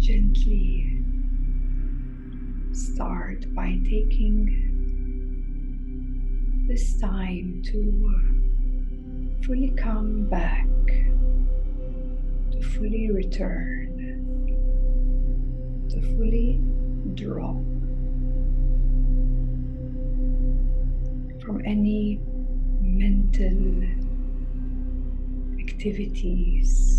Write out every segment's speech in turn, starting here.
gently start by taking this time to fully come back, to fully return, to fully drop from any mental activities.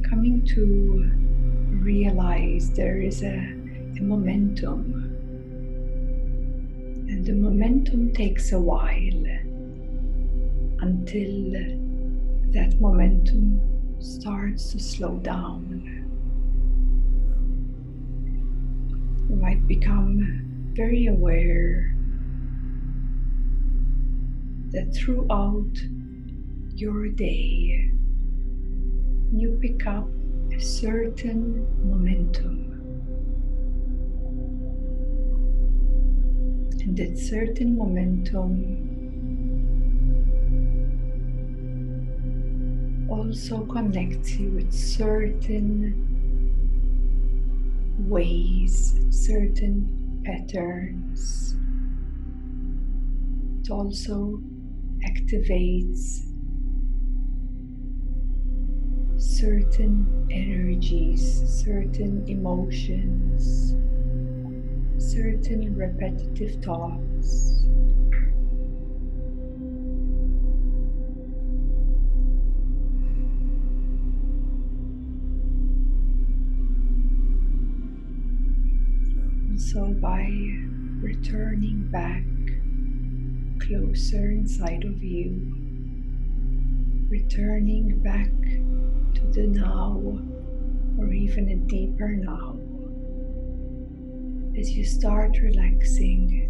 Coming to realize there is a momentum, and the momentum takes a while until that momentum starts to slow down. You might become very aware that throughout your day you pick up a certain momentum, and that certain momentum also connects you with certain ways, certain patterns. It also activates certain energies, certain emotions, certain repetitive thoughts. And so by returning back closer inside of you, returning back to the now, or even a deeper now, as you start relaxing,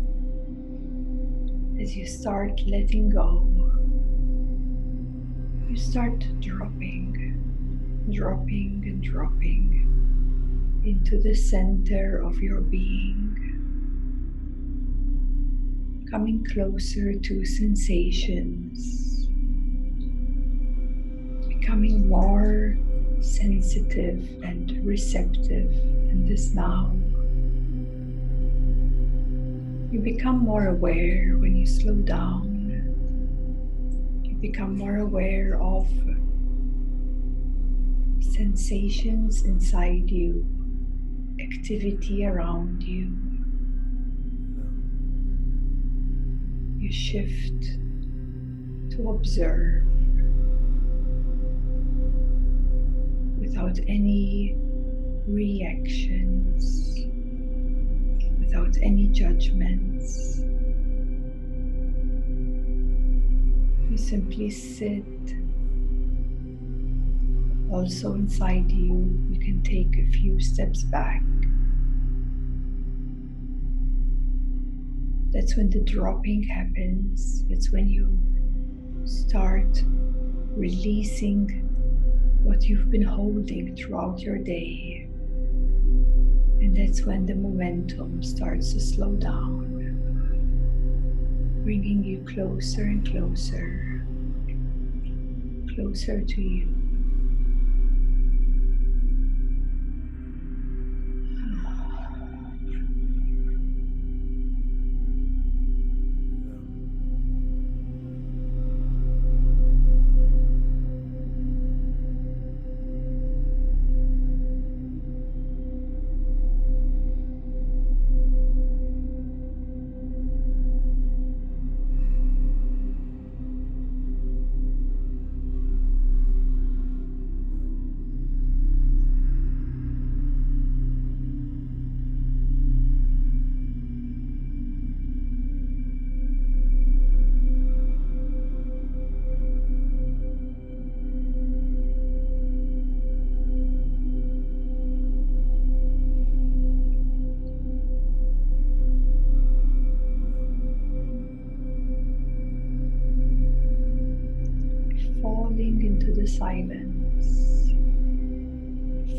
as you start letting go, you start dropping and dropping into the center of your being, coming closer to sensations, becoming more sensitive and receptive in this now. You become more aware when you slow down. You become more aware of sensations inside you, activity around you. You shift to observe without any reactions, without any judgments. You simply sit. Also inside you, you can take a few steps back. That's when the dropping happens. That's when you start releasing what you've been holding throughout your day. And that's when the momentum starts to slow down, bringing you closer and closer, closer to you. Falling into the silence,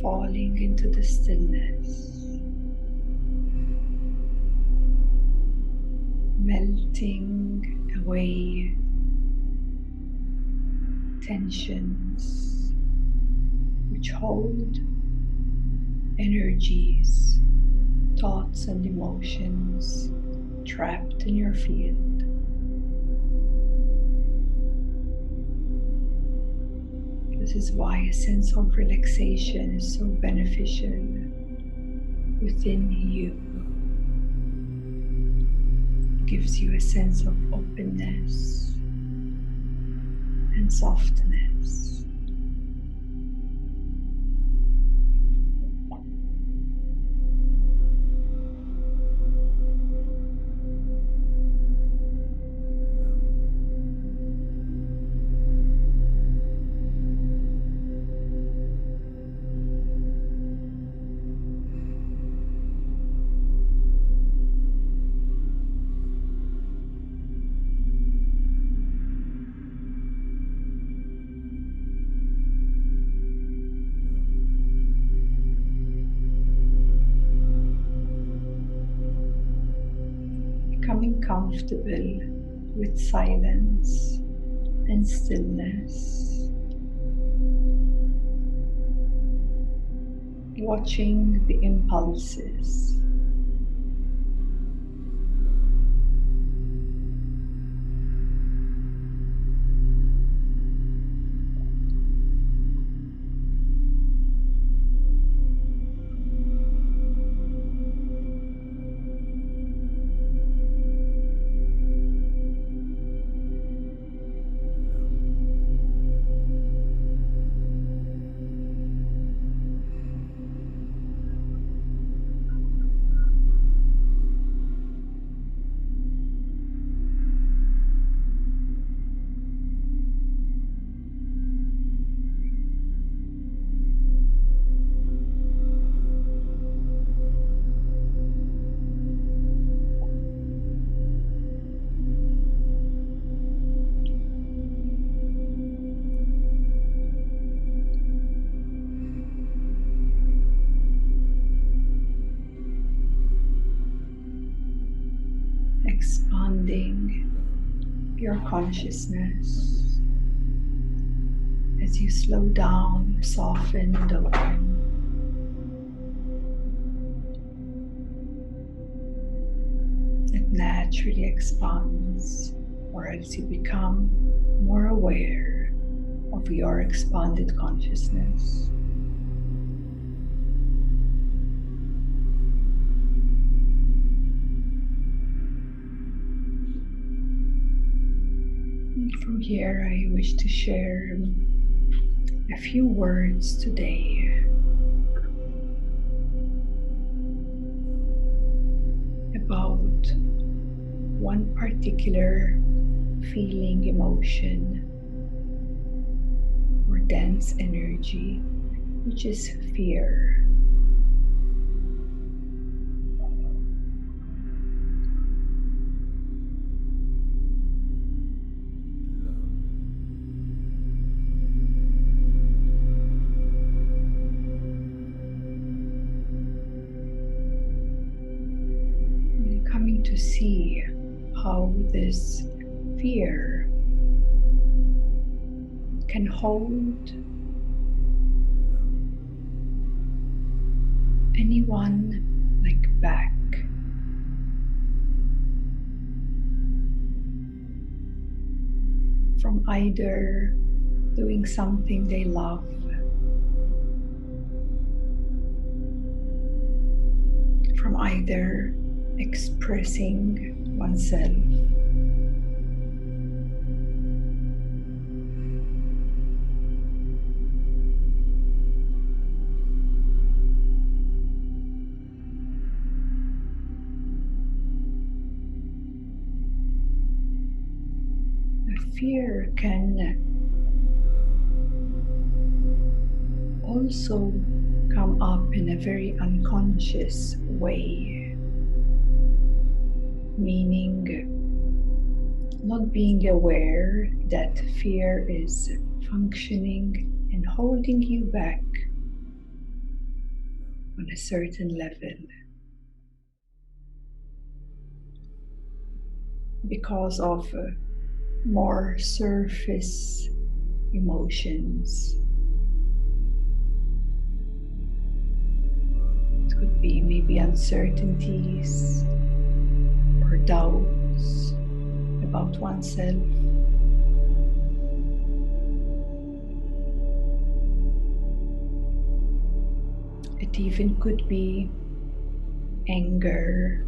falling into the stillness. melting away tensions which hold energies, thoughts, and emotions trapped in your field. This is why a sense of relaxation is so beneficial within you. It gives you a sense of openness and softness. Becoming comfortable with silence and stillness, watching the impulses, expanding your consciousness as you slow down, soften, and open. It naturally expands, or as you become more aware of your expanded consciousness. From here, I wish to share a few words today about one particular feeling, emotion, or dense energy, which is fear. Coming to see how this fear can hold anyone back. From either doing something they love, from either expressing oneself, the fear can also come up in a very unconscious way, meaning not being aware that fear is functioning and holding you back on a certain level. because of more surface emotions. It could be maybe uncertainties or doubts about oneself. It even could be anger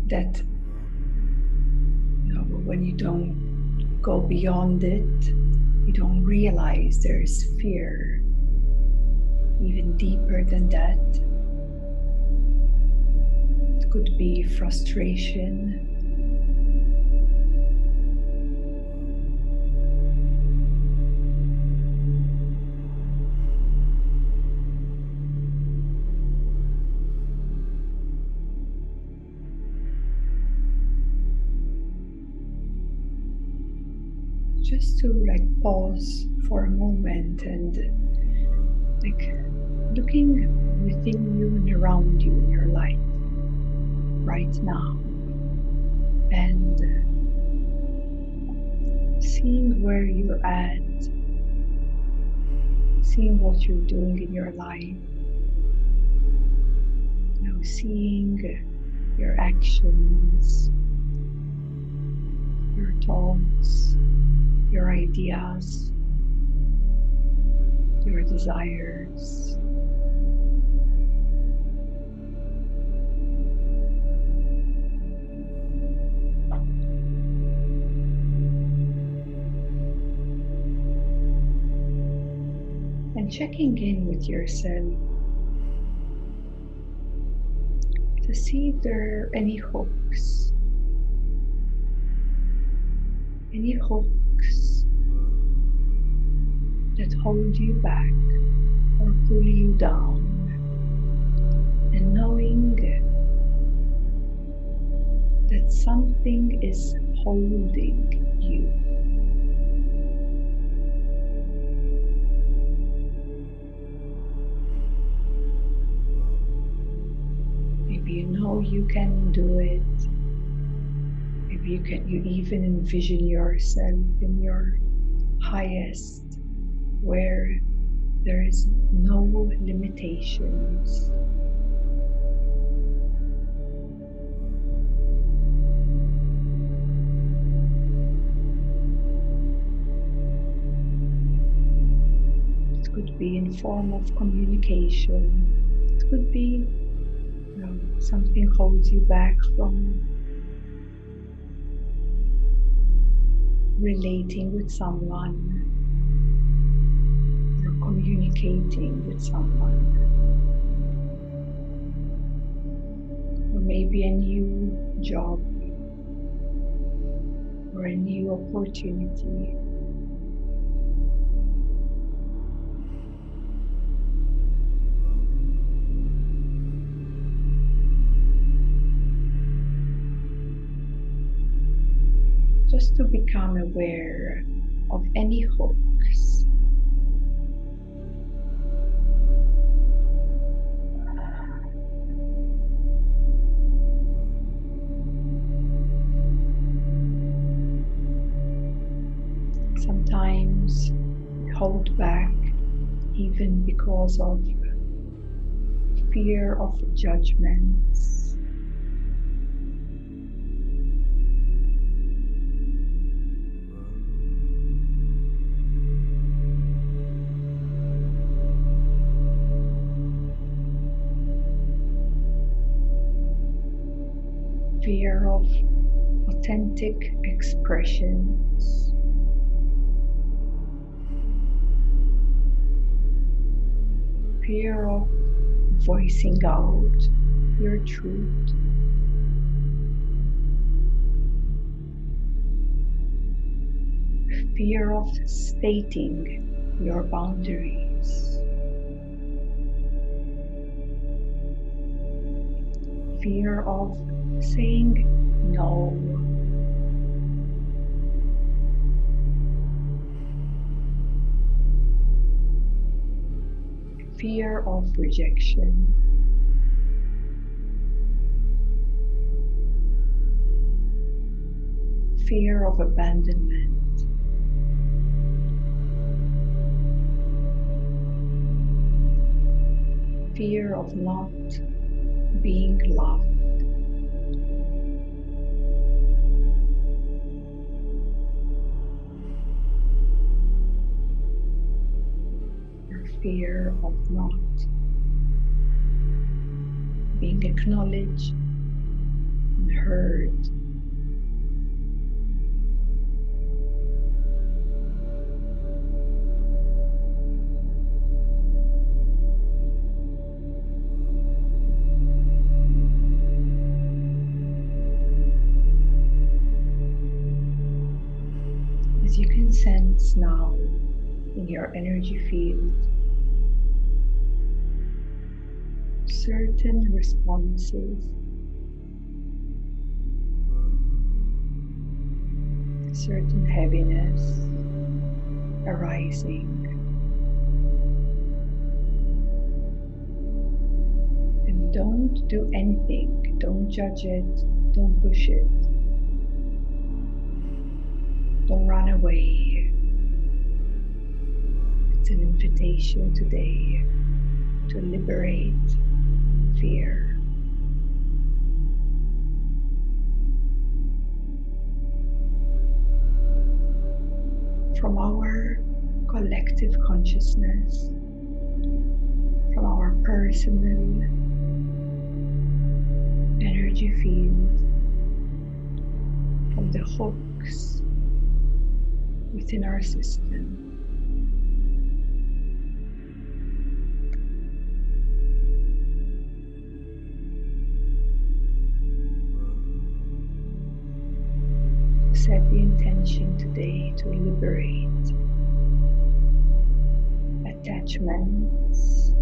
that, when you don't go beyond it, you don't realize there's fear even deeper than that. It could be frustration. Just to pause for a moment and looking within you and around you in your life right now, and seeing where you're at, seeing what you're doing in your life, seeing your actions, your thoughts, your ideas, your desires. And checking in with yourself to see if there are any hooks that hold you back or pull you down, and knowing that something is holding you. Maybe you can do it. Maybe you even envision yourself in your highest, where there is no limitations. It could be in form of communication. It could be something holds you back from relating with someone or communicating with someone, or maybe a new job or a new opportunity. Just to become aware of any hooks. Sometimes we hold back even because of fear of judgments. Fear of authentic expressions. Fear of voicing out your truth. Fear of stating your boundaries. Fear of saying no. Fear of rejection. fear of abandonment, fear of not being loved, or fear of not being acknowledged and heard. As you can sense now in your energy field, certain responses, certain heaviness arising, and don't do anything, don't judge it, don't push it, don't run away. It's an invitation today to liberate fear. From our collective consciousness, from our personal energy field, from the hooks within our system. Set the intention today to liberate attachments,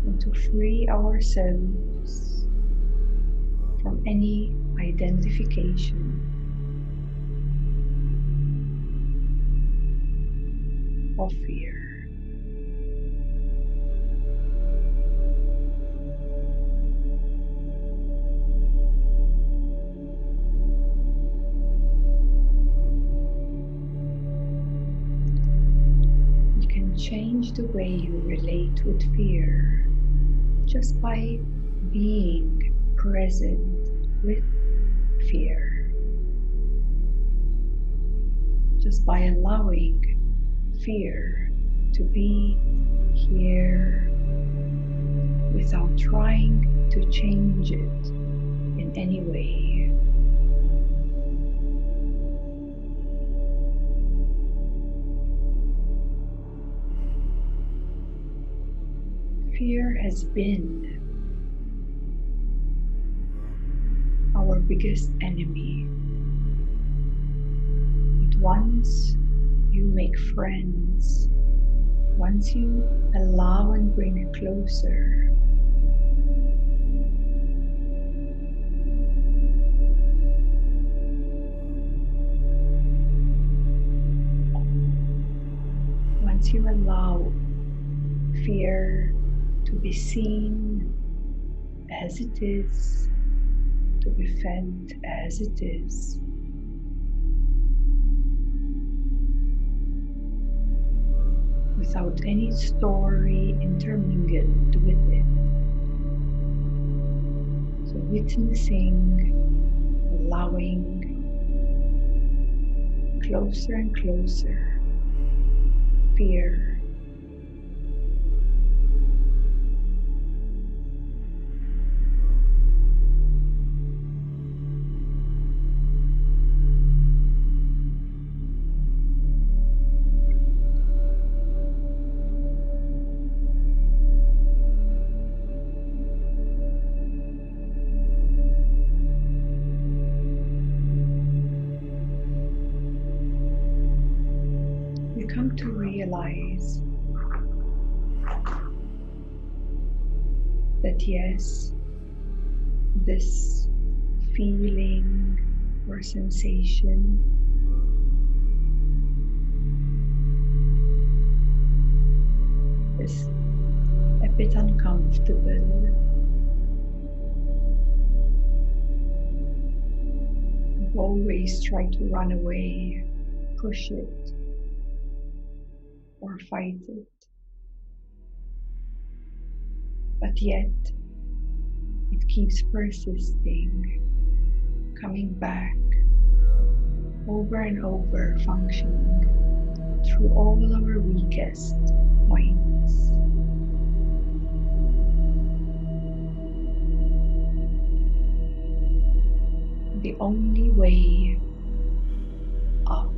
and to free ourselves from any identification of fear. Change the way you relate with fear just by being present with fear, just by allowing fear to be here without trying to change it in any way. Fear has been our biggest enemy. But once you make friends, once you allow and bring it closer, once you allow fear to be seen as it is, to be felt as it is, without any story intermingled with it. So witnessing, allowing, closer and closer, fear. Come to realize that yes, this feeling or sensation is a bit uncomfortable. You've always tried to run away, push it, or fight it. But yet, it keeps persisting, coming back, over and over, functioning through all our weakest points. The only way up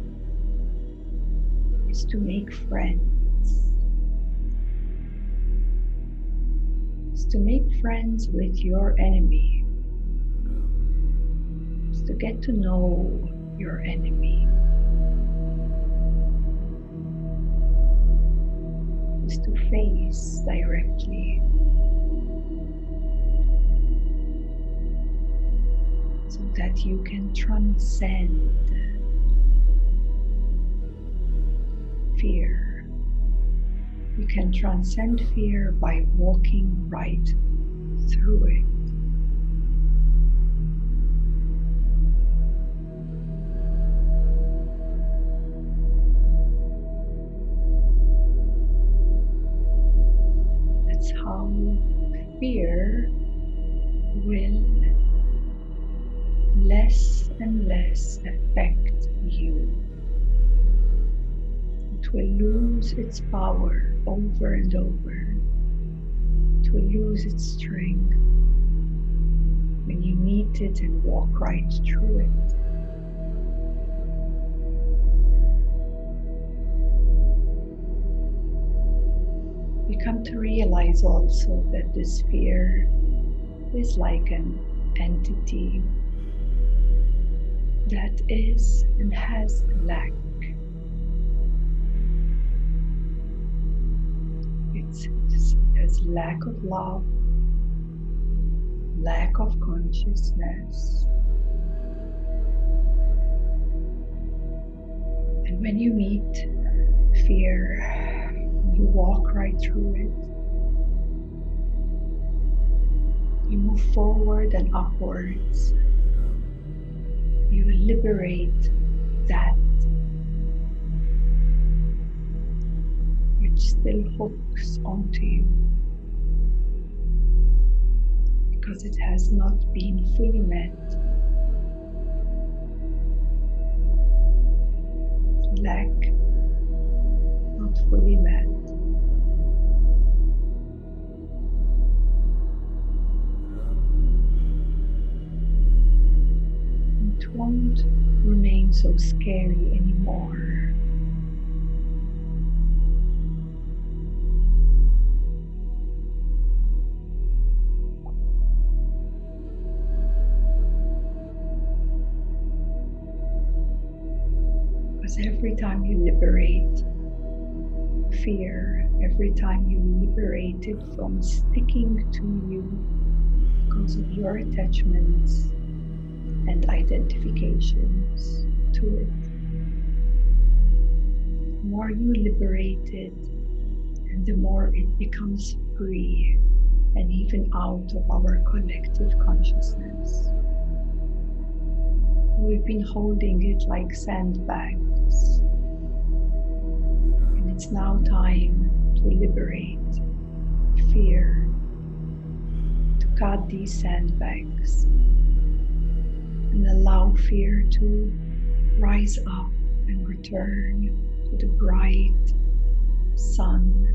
is to make friends. Is to make friends with your enemy. Is to get to know your enemy. Is to face directly. So that you can transcend fear. You can transcend fear by walking right through it. That's how fear will less and less affect you. It will lose its power over and over. It will lose its strength when you meet it and walk right through it. You come to realize also that this fear is like an entity that is and has lack. There's lack of love, lack of consciousness. And when you meet fear, you walk right through it. You move forward and upwards. You liberate that which still hooks onto you because it has not been fully met. Lack not fully met. It won't remain so scary anymore. Because every time you liberate fear, every time you liberate it from sticking to you because of your attachments and identifications to it, the more you liberate it, and the more it becomes free and even out of our collective consciousness. We've been holding it like sandbags, and it's now time to liberate fear, to cut these sandbags and allow fear to rise up and return to the bright sun.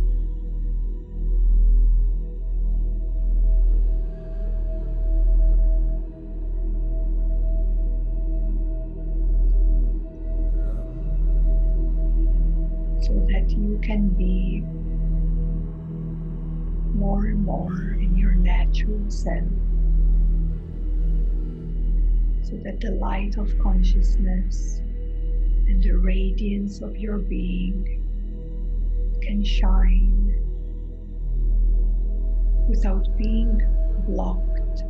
So that you can be more and more in your natural self. So that the light of consciousness and the radiance of your being can shine without being blocked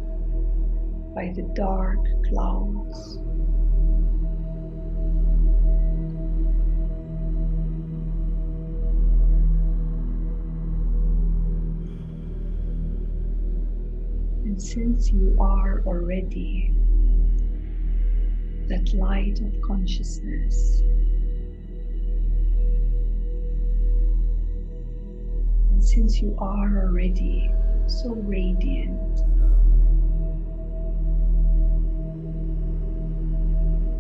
by the dark clouds. since you are already that light of consciousness, and since you are already so radiant,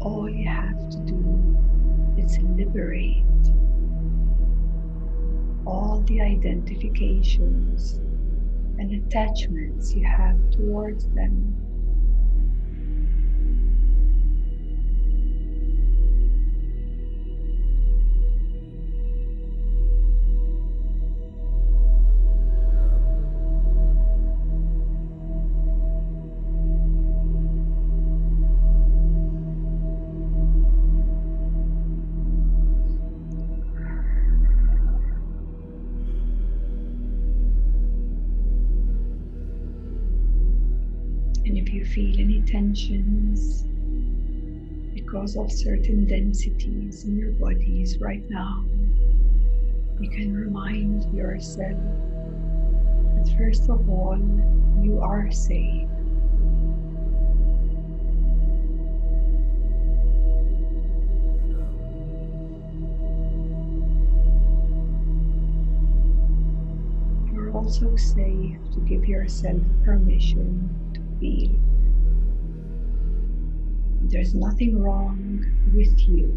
all you have to do is liberate all the identifications and attachments you have towards them. And if you feel any tensions because of certain densities in your bodies right now, you can remind yourself that first of all, you are safe. You're also safe to give yourself permission to feel. There's nothing wrong with you.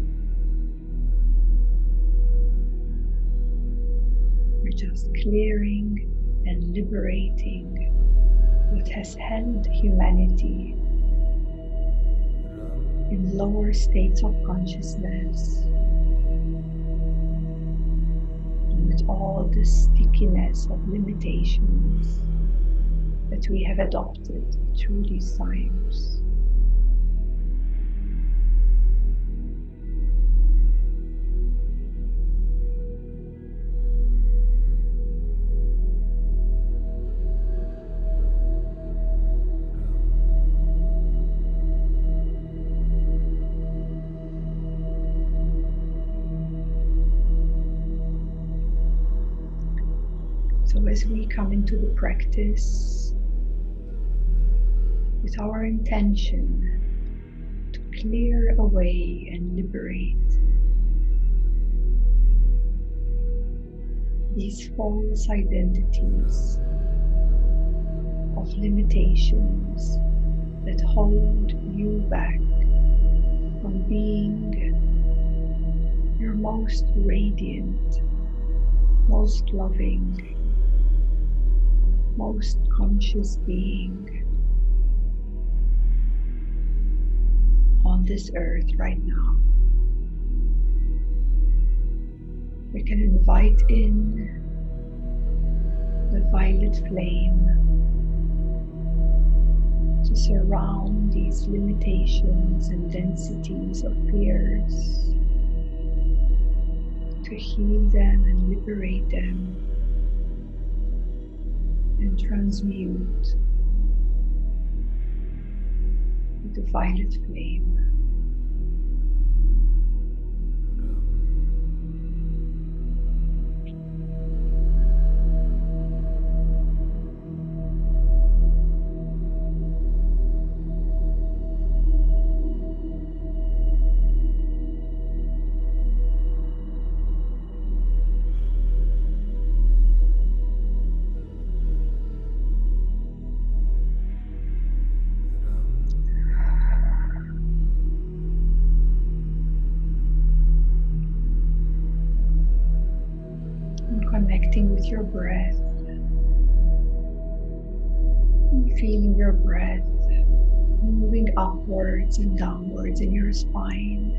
We're just clearing and liberating what has held humanity in lower states of consciousness, with all the stickiness of limitations that we have adopted through these times. So as we come into the practice with our intention to clear away and liberate these false identities of limitations that hold you back from being your most radiant, most loving, most conscious being on this earth right now. We can invite in the violet flame to surround these limitations and densities of fears, to heal them and liberate them and transmute with the violet flame. Connecting with your breath, feeling your breath moving upwards and downwards in your spine.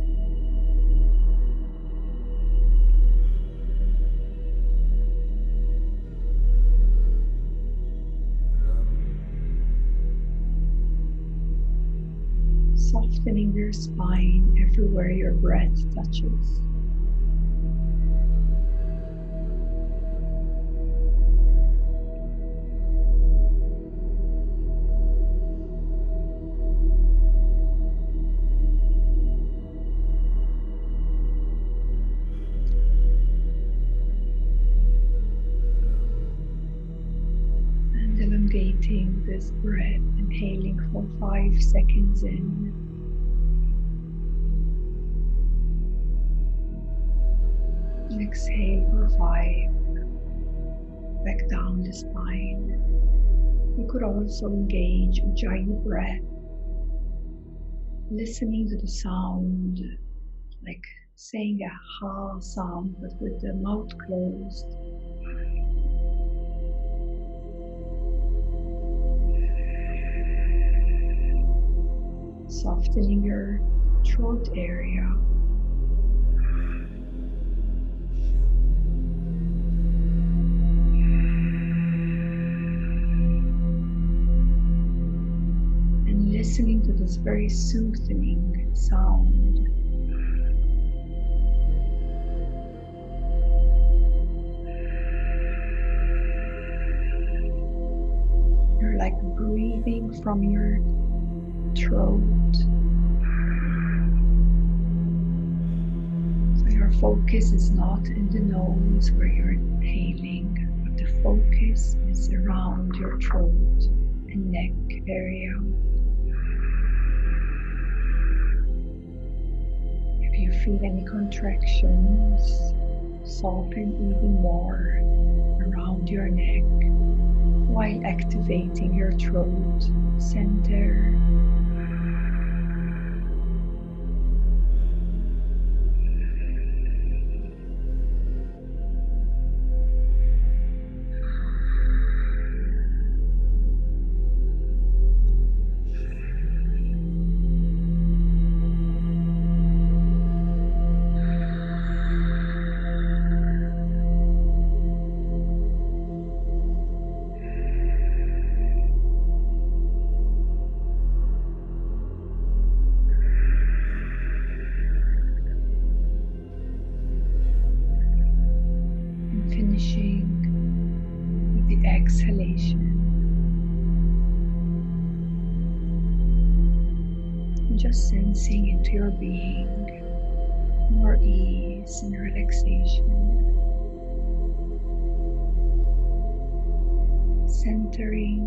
Softening your spine everywhere your breath touches. Elongating this breath, inhaling for 5 seconds in, and exhale for 5, back down the spine. You could also engage Ujjayi breath, listening to the sound, like saying a ha sound, but with the mouth closed. Softening your throat area. And listening to this very soothing sound. You're like breathing from your throat. So your focus is not in the nose where you're inhaling, but the focus is around your throat and neck area. If you feel any contractions, soften even more around your neck while activating your throat center. Finishing with the exhalation. And just sensing into your being more ease and relaxation. Centering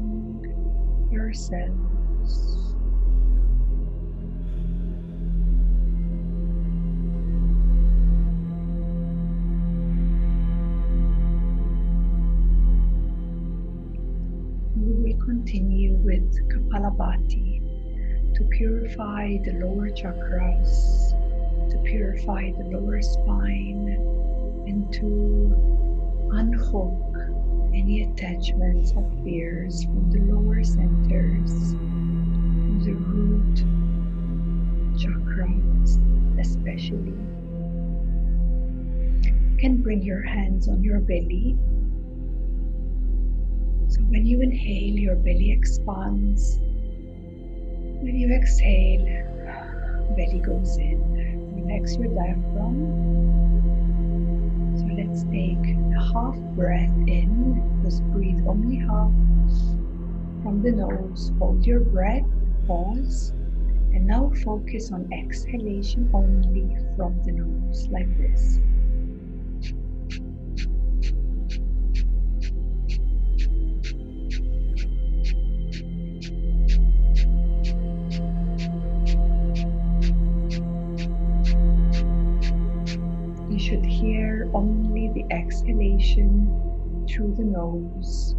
yourselves. Continue with Kapalabhati to purify the lower chakras, to purify the lower spine, and to unhook any attachments or fears from the lower centers, from the root chakras especially. You can bring your hands on your belly. So when you inhale, your belly expands. When you exhale, belly goes in. Relax your diaphragm. So let's take a half breath in. Just breathe only half from the nose. Hold your breath, pause, and now focus on exhalation only from the nose, like this. You should hear only the exhalation through the nose,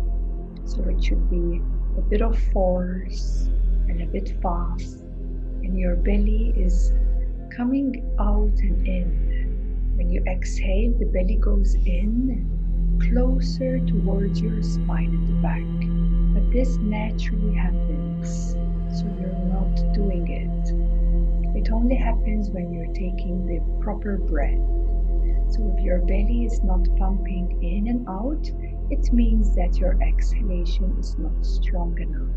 so it should be a bit of force and a bit fast, and your belly is coming out and in. When you exhale, the belly goes in closer towards your spine at the back, but this naturally happens, so you're not doing it. It only happens when you're taking the proper breath. So if your belly is not pumping in and out, it means that your exhalation is not strong enough.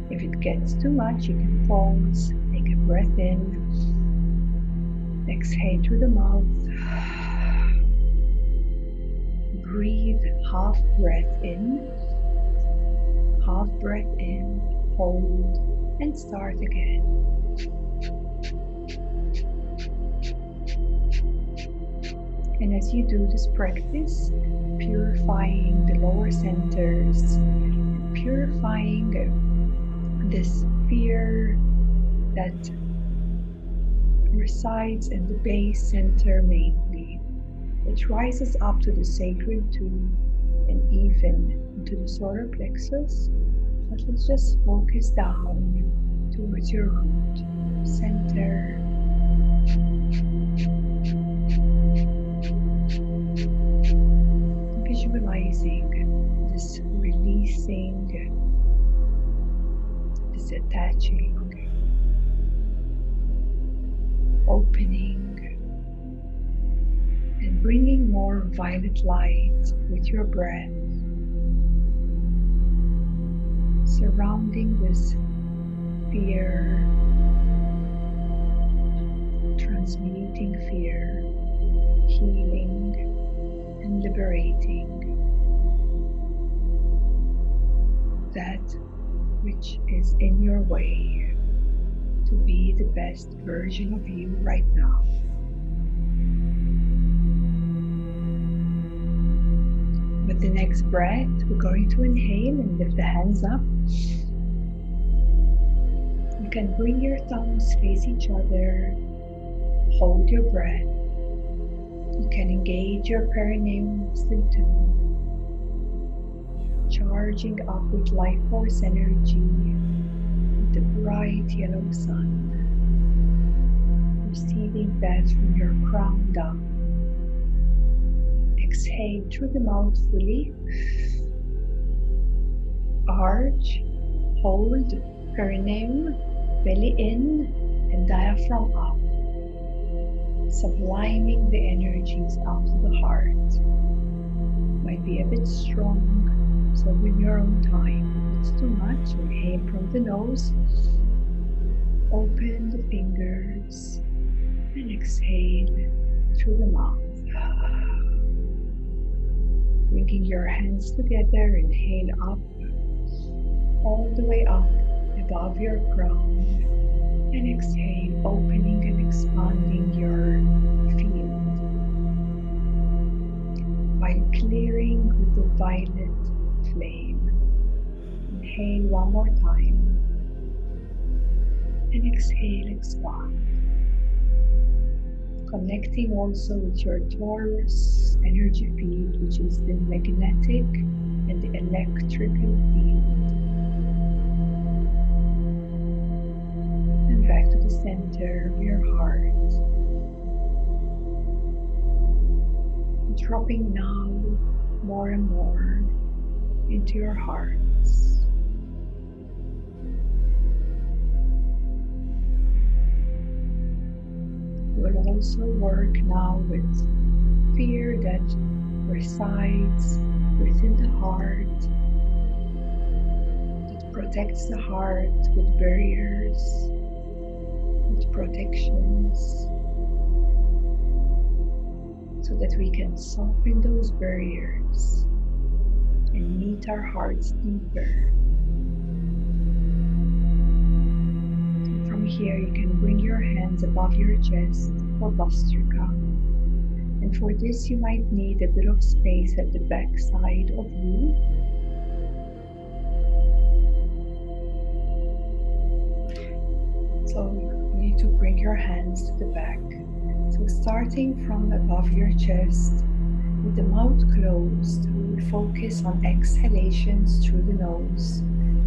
If it gets too much, you can pause, take a breath in, exhale through the mouth, breathe half breath in, hold, and start again. And as you do this practice, purifying the lower centers, purifying this fear that resides in the base center mainly. It rises up to the sacred two and even into the solar plexus. But let's just focus down towards your root center. Visualizing this releasing, this attaching, opening, and bringing more violet light with your breath, surrounding this fear, transmuting fear, healing and liberating that which is in your way to be the best version of you right now. With the next breath, we're going to inhale and lift the hands up. You can bring your thumbs face each other, hold your breath. You can engage your perineum still too, charging up with life force energy with the bright yellow sun, receiving that from your crown down. Exhale through the mouth fully, arch, hold, perineum, belly in and diaphragm up, subliming the energies up to the heart. Might be a bit strong, so in your own time. If it's too much, inhale from the nose, open the fingers and exhale through the mouth. Bringing your hands together, inhale up, all the way up above your crown, and exhale, opening and expanding your field, while clearing with the violet flame. Inhale one more time, and exhale, expand. Connecting also with your Taurus energy field, which is the magnetic and the electrical field. And back to the center of your heart. Dropping now more and more into your hearts. We'll also work now with fear that resides within the heart, that protects the heart with barriers, with protections, so that we can soften those barriers and meet our hearts deeper. From here, you can bring your hands above your chest for Vastrika. And for this, you might need a bit of space at the back side of you. So you need to bring your hands to the back. So starting from above your chest, with the mouth closed, we will focus on exhalations through the nose,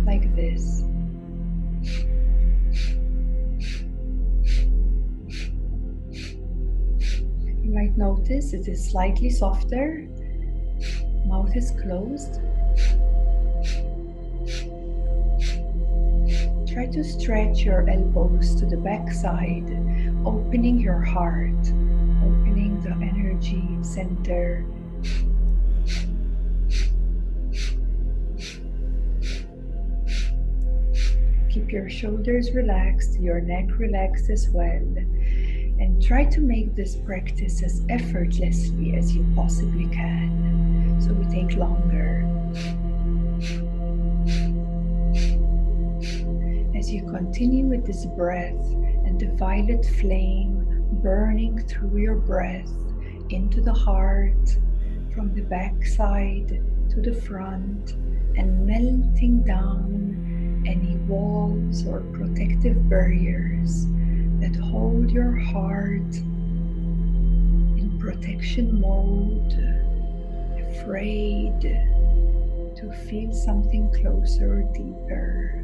like this. You might notice it is slightly softer, mouth is closed. Try to stretch your elbows to the back side, opening your heart, opening the energy center. Keep your shoulders relaxed, your neck relaxed as well. And try to make this practice as effortlessly as you possibly can, so we take longer. As you continue with this breath and the violet flame burning through your breath, into the heart, from the back side to the front, and melting down any walls or protective barriers that hold your heart in protection mode, afraid to feel something closer or deeper.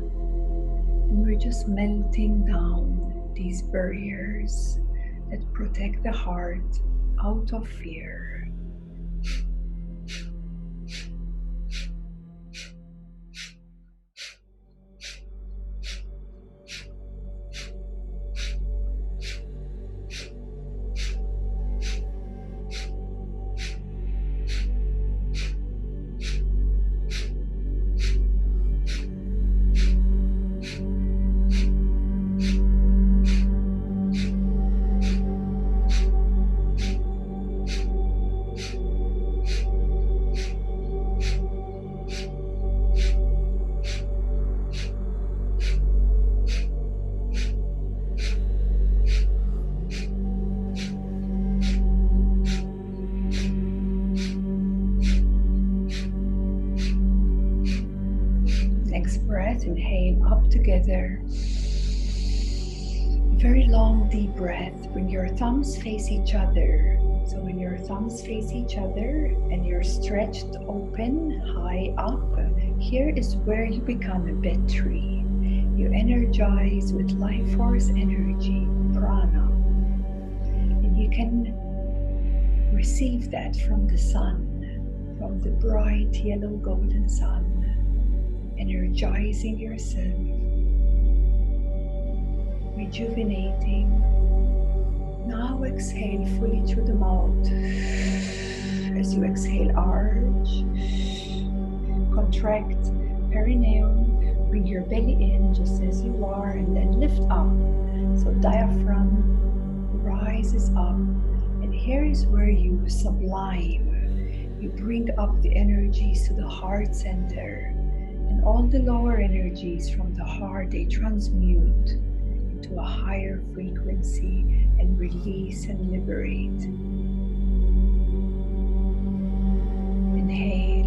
And we're just melting down these barriers that protect the heart out of fear. Next breath, inhale up together. Very long, deep breath. Bring your thumbs face each other. So when your thumbs face each other and you're stretched open, high up, here is where you become a bed tree. You energize with life force energy, prana. And you can receive that from the sun, from the bright yellow golden sun, energizing yourself, rejuvenating. Now exhale fully through the mouth. As you exhale, arch, contract perineum, bring your belly in just as you are, and then lift up. So diaphragm rises up, and here is where you sublime. You bring up the energies to the heart center, and all the lower energies from the heart, they transmute into a higher frequency and release and liberate. Inhale,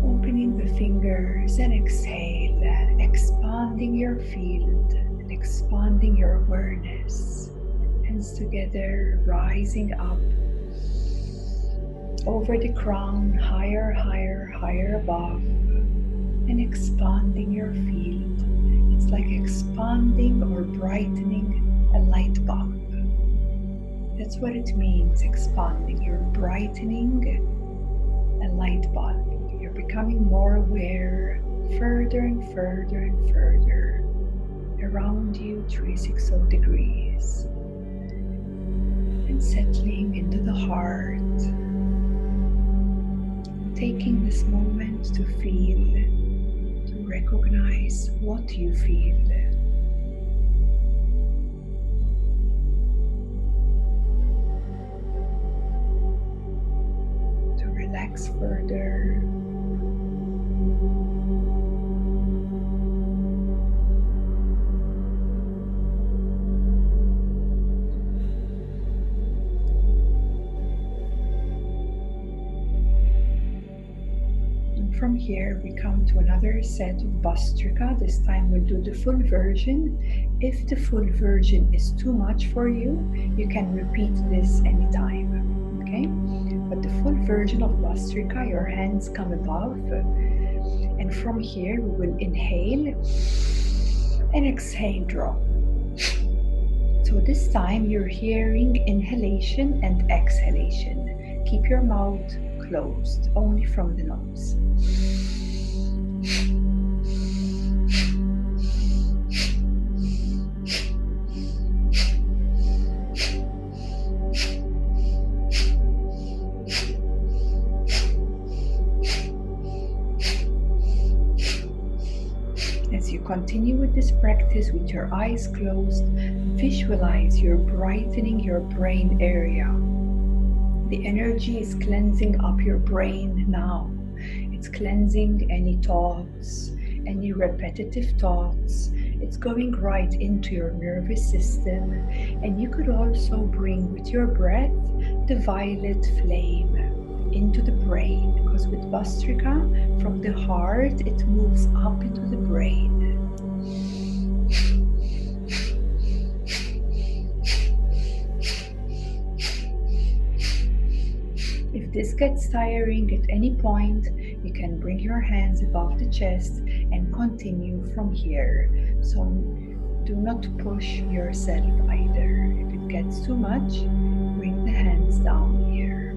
opening the fingers, and exhale, expanding your field and expanding your awareness. Hands together, rising up over the crown, higher, higher, higher above, and expanding your field. It's like expanding or brightening a light bulb. That's what it means, expanding. You're brightening a light bulb. You're becoming more aware, further and further and further around you, 360 degrees, and settling into the heart. Taking this moment to feel, to recognize what you feel. To relax further. From here we come to another set of Bhastrika. This time we'll do the full version. If the full version is too much for you, you can repeat this anytime, okay? But the full version of Bhastrika, your hands come above, and from here we will inhale and exhale, drop. So this time you're hearing inhalation and exhalation. Keep your mouth closed, only from the nose. As you continue with this practice with your eyes closed, visualize you're brightening your brain area. The energy is cleansing up your brain now. It's cleansing any thoughts, any repetitive thoughts. It's going right into your nervous system, and you could also bring with your breath the violet flame into the brain, because with Vastrika, from the heart, it moves up into the brain. If this gets tiring at any point, you can bring your hands above the chest and continue from here. So do not push yourself either. If it gets too much, bring the hands down here.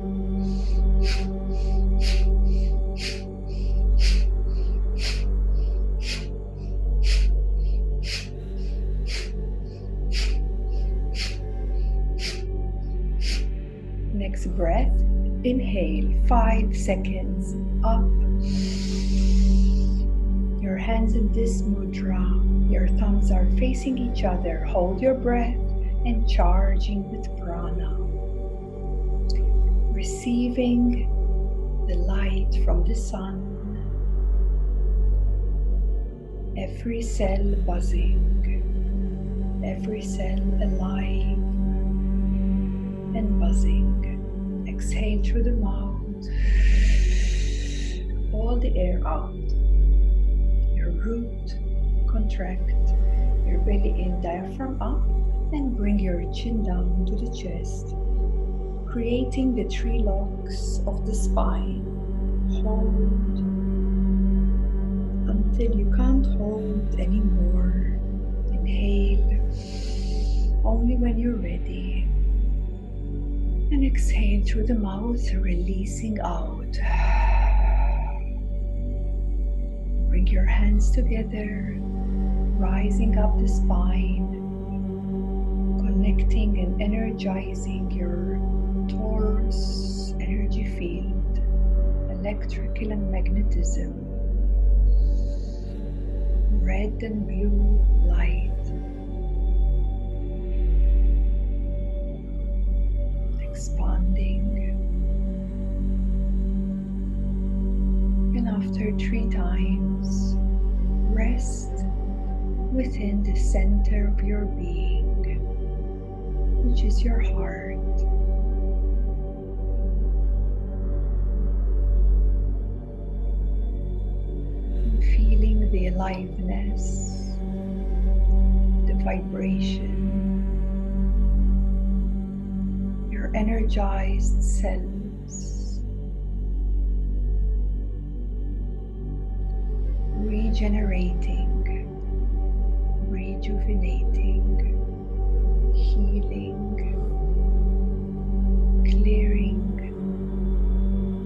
Next breath, inhale 5 seconds up. Your hands in this mudra, your thumbs are facing each other. Hold your breath and charging with prana. Receiving the light from the sun. Every cell buzzing, every cell alive and buzzing. Exhale through the mouth, all the air out. Your root contract, your belly in, diaphragm up, and bring your chin down to the chest, creating the 3 locks of the spine. Hold until you can't hold anymore. Inhale only when you're ready. And exhale through the mouth, releasing out. Bring your hands together, rising up the spine, connecting and energizing your torus energy field, electrical and magnetism, red and blue light. Expanding, and after 3 times, rest within the center of your being, which is your heart. And feeling the aliveness, the vibration, energized cells, regenerating, rejuvenating, healing, clearing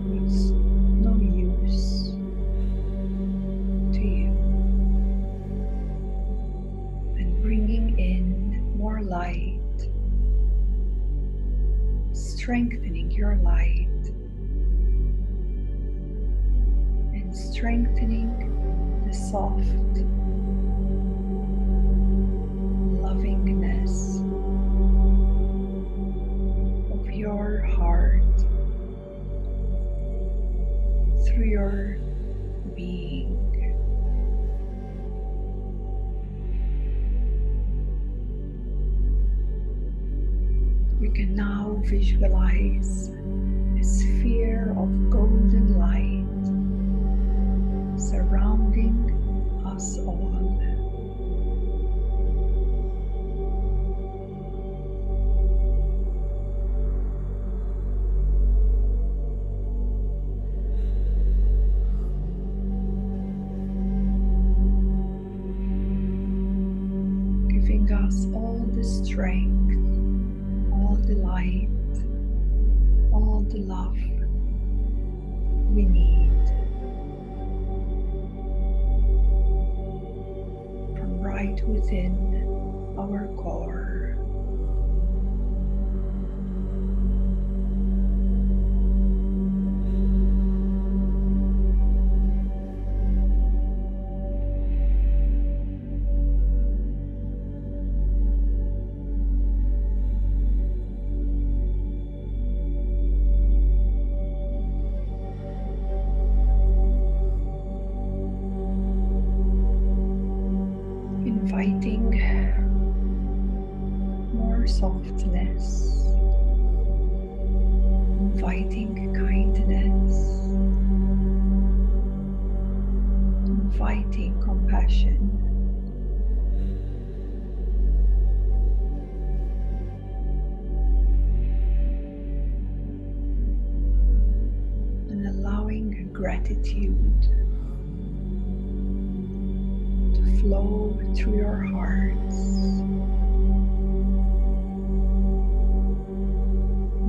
what's no use to you, and bringing in more light, strengthening your light and strengthening the soft lovingness of your heart through your being. You can now visualize a sphere of golden light surrounding us all. Giving us all the strength, all the light, all the love we need from right within our core. inviting more softness, inviting kindness, inviting compassion. And allowing gratitude to flow through your hearts.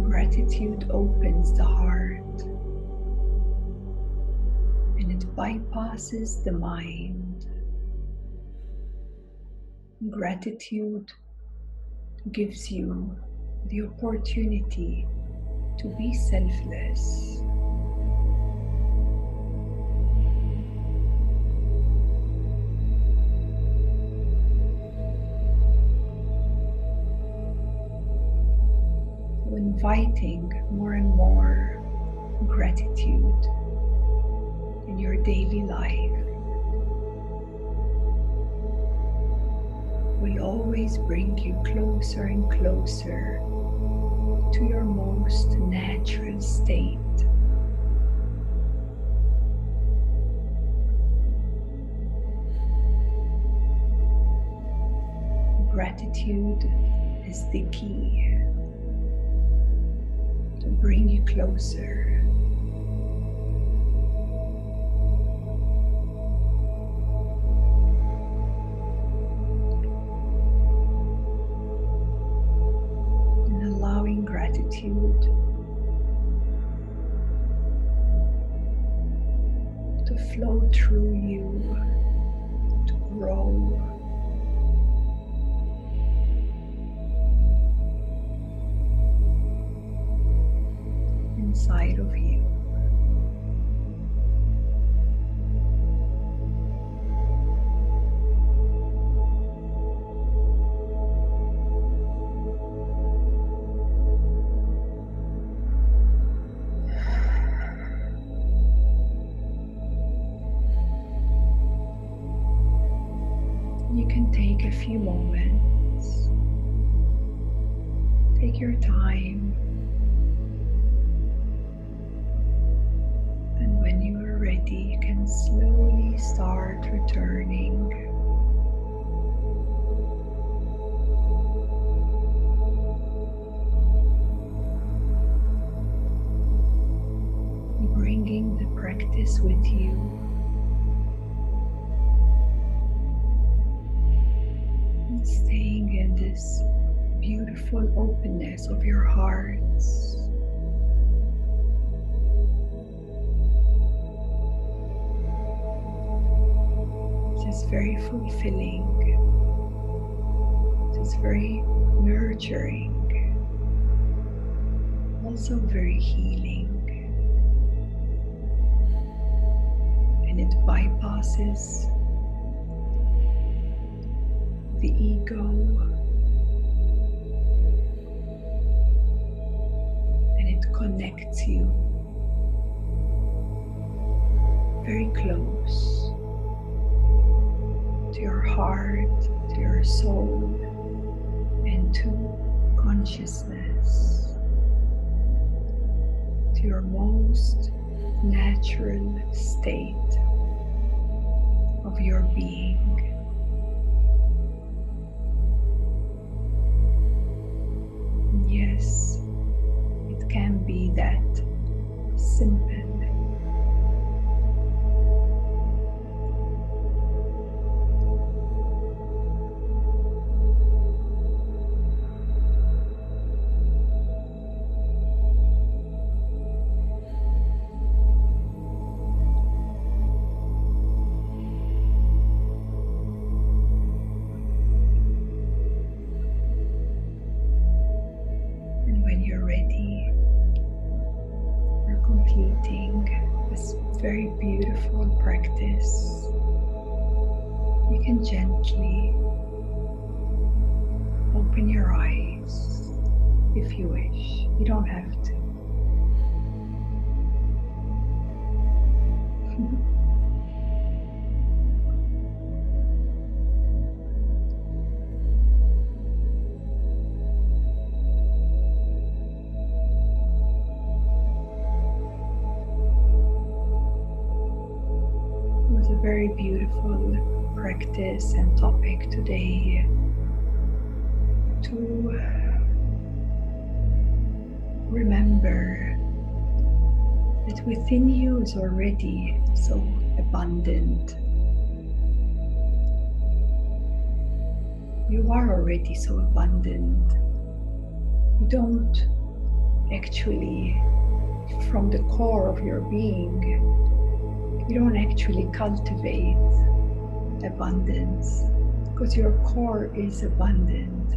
Gratitude opens the heart and it bypasses the mind. Gratitude gives you the opportunity to be selfless. Inviting more and more gratitude in your daily life will always bring you closer and closer to your most natural state. Gratitude is the key to bring you closer. And allowing gratitude to flow through you, to grow. Inside of you. You can take a few moments. Take your time. You can slowly start returning. Bringing the practice with you. And staying in this beautiful openness of your hearts. It's very fulfilling. It's very nurturing. Also very healing. And it bypasses the ego and it connects you very close to your heart, to your soul, and to consciousness, to your most natural state of your being. Yes, it can be that simple. Very beautiful practice. You can gently open your eyes if you wish. You don't have to. powerful practice and topic today to remember that within you is already so abundant. You are already so abundant. You don't actually, from the core of your being, you don't actually cultivate abundance because your core is abundant.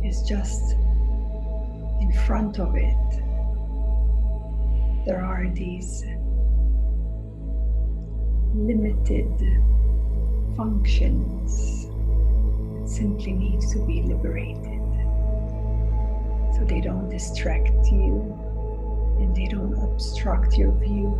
It's just in front of it. There are these limited functions that simply need to be liberated so they don't distract you and they don't obstruct your view.